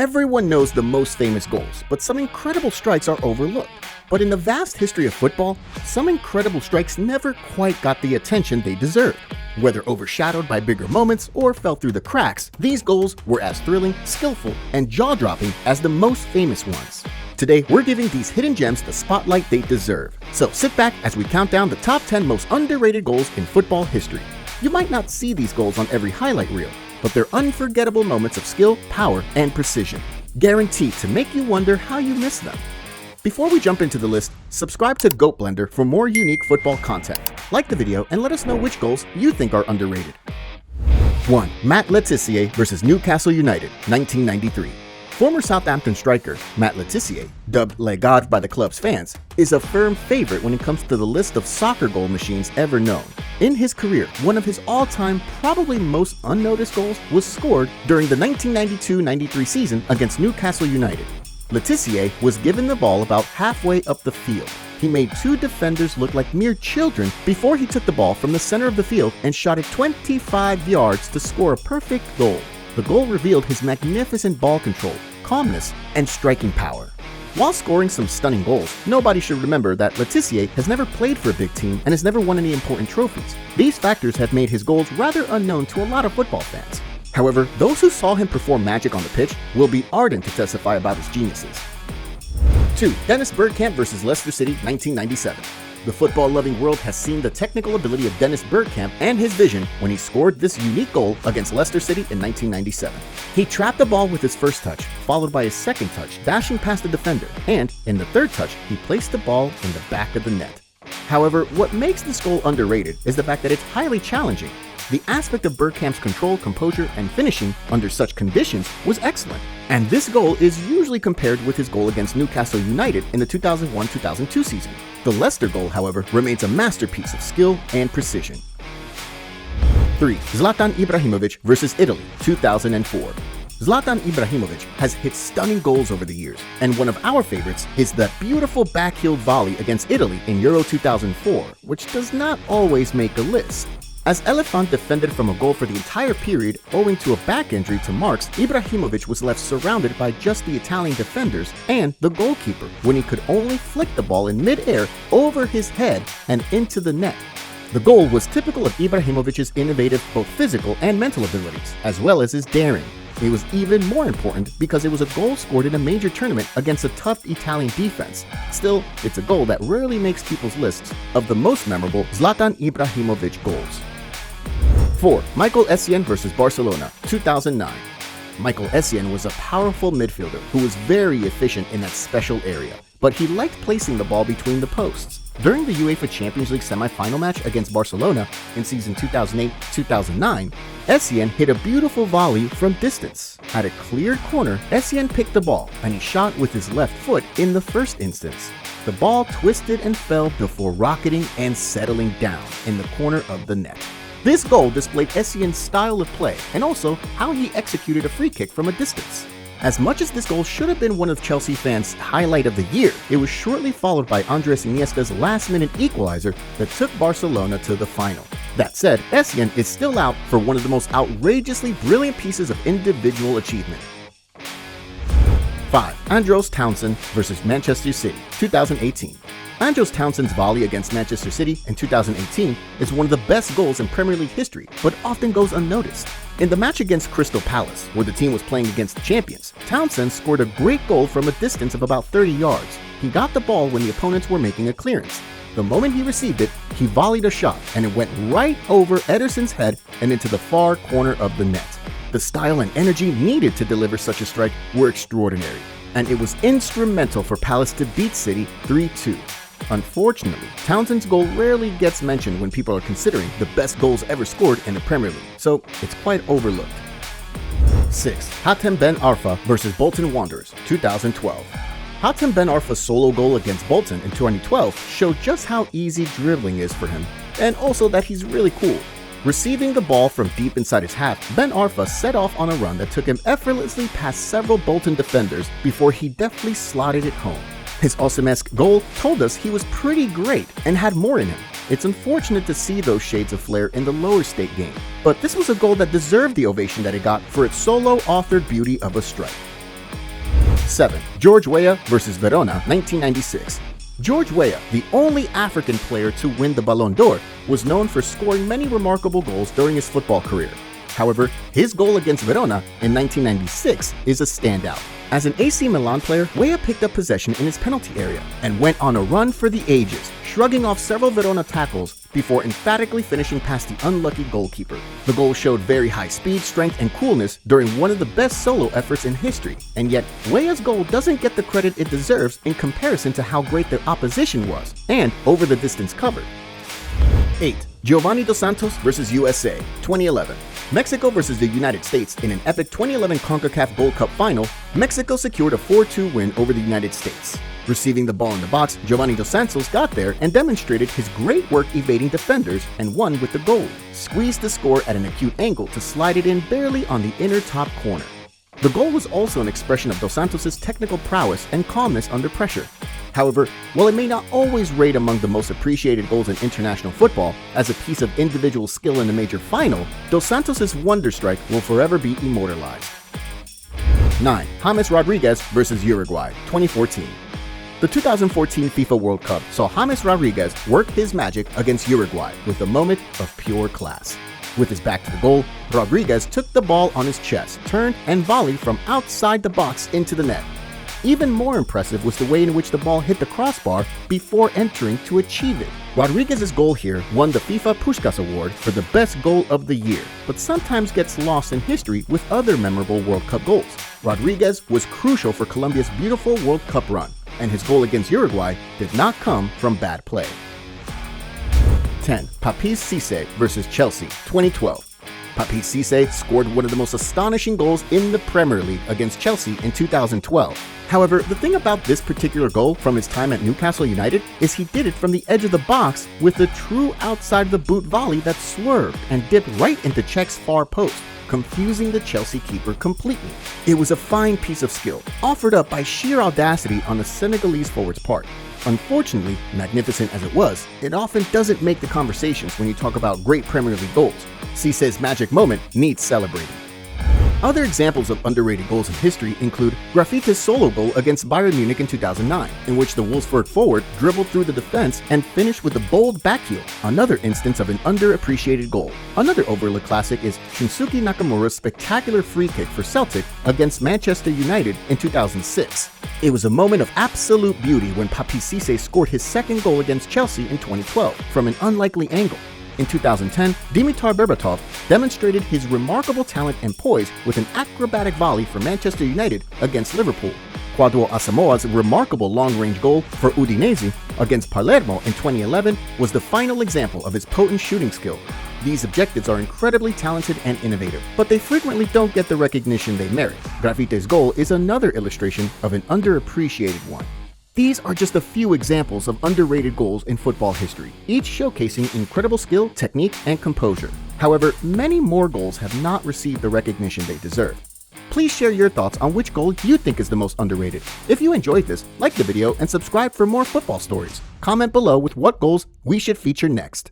Everyone knows the most famous goals, but some incredible strikes are overlooked. But in the vast history of football, some incredible strikes never quite got the attention they deserved. Whether overshadowed by bigger moments or fell through the cracks, these goals were as thrilling, skillful, and jaw-dropping as the most famous ones. Today, we're giving these hidden gems the spotlight they deserve. So sit back as we count down the top 10 most underrated goals in football history. You might not see these goals on every highlight reel, but they're unforgettable moments of skill, power, and precision, guaranteed to make you wonder how you missed them. Before we jump into the list, subscribe to Goat Blender for more unique football content. Like the video and let us know which goals you think are underrated. 1. Matt Le Tissier vs Newcastle United, 1993. Former Southampton striker Matt Le Tissier, dubbed Le God by the club's fans, is a firm favorite when it comes to the list of soccer goal machines ever known. In his career, one of his all-time, probably most unnoticed goals was scored during the 1992-93 season against Newcastle United. Le Tissier was given the ball about halfway up the field. He made two defenders look like mere children before he took the ball from the center of the field and shot it 25 yards to score a perfect goal. The goal revealed his magnificent ball control, calmness, and striking power. While scoring some stunning goals, nobody should remember that Le Tissier has never played for a big team and has never won any important trophies. These factors have made his goals rather unknown to a lot of football fans. However, those who saw him perform magic on the pitch will be ardent to testify about his geniuses. 2. Dennis Bergkamp vs Leicester City, 1997. The football-loving world has seen the technical ability of Dennis Bergkamp and his vision when he scored this unique goal against Leicester City in 1997. He trapped the ball with his first touch, followed by his second touch, dashing past the defender, and in the third touch, he placed the ball in the back of the net. However, what makes this goal underrated is the fact that it's highly challenging. The aspect of Bergkamp's control, composure, and finishing under such conditions was excellent, and this goal is usually compared with his goal against Newcastle United in the 2001-2002 season. The Leicester goal, however, remains a masterpiece of skill and precision. 3. Zlatan Ibrahimovic vs Italy, 2004. Zlatan Ibrahimovic has hit stunning goals over the years, and one of our favorites is that beautiful back-heeled volley against Italy in Euro 2004, which does not always make a list. As Elephant defended from a goal for the entire period owing to a back injury to Marks, Ibrahimovic was left surrounded by just the Italian defenders and the goalkeeper when he could only flick the ball in mid-air over his head and into the net. The goal was typical of Ibrahimovic's innovative both physical and mental abilities, as well as his daring. It was even more important because it was a goal scored in a major tournament against a tough Italian defense. Still, it's a goal that rarely makes people's lists of the most memorable Zlatan Ibrahimovic goals. 4. Michael Essien vs Barcelona, 2009. Michael Essien was a powerful midfielder who was very efficient in that special area, but he liked placing the ball between the posts. During the UEFA Champions League semi-final match against Barcelona in season 2008-2009, Essien hit a beautiful volley from distance. At a cleared corner, Essien picked the ball, and he shot with his left foot in the first instance. The ball twisted and fell before rocketing and settling down in the corner of the net. This goal displayed Essien's style of play and also how he executed a free kick from a distance. As much as this goal should have been one of Chelsea fans' highlight of the year, it was shortly followed by Andres Iniesta's last-minute equalizer that took Barcelona to the final. That said, Essien is still out for one of the most outrageously brilliant pieces of individual achievement. 5. Andros Townsend vs Manchester City, 2018. Andros Townsend's volley against Manchester City in 2018 is one of the best goals in Premier League history, but often goes unnoticed. In the match against Crystal Palace, where the team was playing against the champions, Townsend scored a great goal from a distance of about 30 yards. He got the ball when the opponents were making a clearance. The moment he received it, he volleyed a shot, and it went right over Ederson's head and into the far corner of the net. The style and energy needed to deliver such a strike were extraordinary, and it was instrumental for Palace to beat City 3-2. Unfortunately, Townsend's goal rarely gets mentioned when people are considering the best goals ever scored in the Premier League, so it's quite overlooked. 6. Hatem Ben Arfa vs Bolton Wanderers, 2012. Hatem Ben Arfa's solo goal against Bolton in 2012 showed just how easy dribbling is for him, and also that he's really cool. Receiving the ball from deep inside his half, Ben Arfa set off on a run that took him effortlessly past several Bolton defenders before he deftly slotted it home. His Osimhen-esque goal told us he was pretty great and had more in him. It's unfortunate to see those shades of flair in the lower stake game, but this was a goal that deserved the ovation that it got for its solo-authored beauty of a strike. 7. George Weah vs. Verona, 1996. George Weah, the only African player to win the Ballon d'Or, was known for scoring many remarkable goals during his football career. However, his goal against Verona in 1996 is a standout. As an AC Milan player, Weah picked up possession in his penalty area and went on a run for the ages, shrugging off several Verona tackles before emphatically finishing past the unlucky goalkeeper. The goal showed very high speed, strength, and coolness during one of the best solo efforts in history, and yet Weah's goal doesn't get the credit it deserves in comparison to how great the opposition was and over the distance covered. 8. Giovanni Dos Santos vs. USA, 2011. Mexico vs. the United States in an epic 2011 CONCACAF Gold Cup final, Mexico secured a 4-2 win over the United States. Receiving the ball in the box, Giovanni Dos Santos got there and demonstrated his great work evading defenders and won with the goal. Squeezed the score at an acute angle to slide it in barely on the inner top corner. The goal was also an expression of Dos Santos' technical prowess and calmness under pressure. However, while it may not always rate among the most appreciated goals in international football as a piece of individual skill in a major final, Dos Santos' wonder strike will forever be immortalized. 9. James Rodriguez vs. Uruguay, 2014. The 2014 FIFA World Cup saw James Rodriguez work his magic against Uruguay with a moment of pure class. With his back to the goal, Rodriguez took the ball on his chest, turned, and volleyed from outside the box into the net. Even more impressive was the way in which the ball hit the crossbar before entering to achieve it. Rodriguez's goal here won the FIFA Puskás Award for the best goal of the year, but sometimes gets lost in history with other memorable World Cup goals. Rodriguez was crucial for Colombia's beautiful World Cup run, and his goal against Uruguay did not come from bad play. 10. Papiss Cissé vs. Chelsea, 2012. Papiss Cissé scored one of the most astonishing goals in the Premier League against Chelsea in 2012. However, the thing about this particular goal from his time at Newcastle United is he did it from the edge of the box with a true outside-the-boot volley that swerved and dipped right into Cech's far post, confusing the Chelsea keeper completely. It was a fine piece of skill, offered up by sheer audacity on the Senegalese forward's part. Unfortunately, magnificent as it was, it often doesn't make the conversations when you talk about great Premier League goals. Cissé's magic moment needs celebrating. Other examples of underrated goals in history include Grafite's solo goal against Bayern Munich in 2009, in which the Wolfsburg forward dribbled through the defense and finished with a bold backheel, another instance of an underappreciated goal. Another overlooked classic is Shunsuke Nakamura's spectacular free kick for Celtic against Manchester United in 2006. It was a moment of absolute beauty when Papiss Cissé scored his second goal against Chelsea in 2012 from an unlikely angle. In 2010, Dimitar Berbatov demonstrated his remarkable talent and poise with an acrobatic volley for Manchester United against Liverpool. Kwadwo Asamoah's remarkable long-range goal for Udinese against Palermo in 2011 was the final example of his potent shooting skill. These objectives are incredibly talented and innovative, but they frequently don't get the recognition they merit. Grafite's goal is another illustration of an underappreciated one. These are just a few examples of underrated goals in football history, each showcasing incredible skill, technique, and composure. However, many more goals have not received the recognition they deserve. Please share your thoughts on which goal you think is the most underrated. If you enjoyed this, like the video and subscribe for more football stories. Comment below with what goals we should feature next.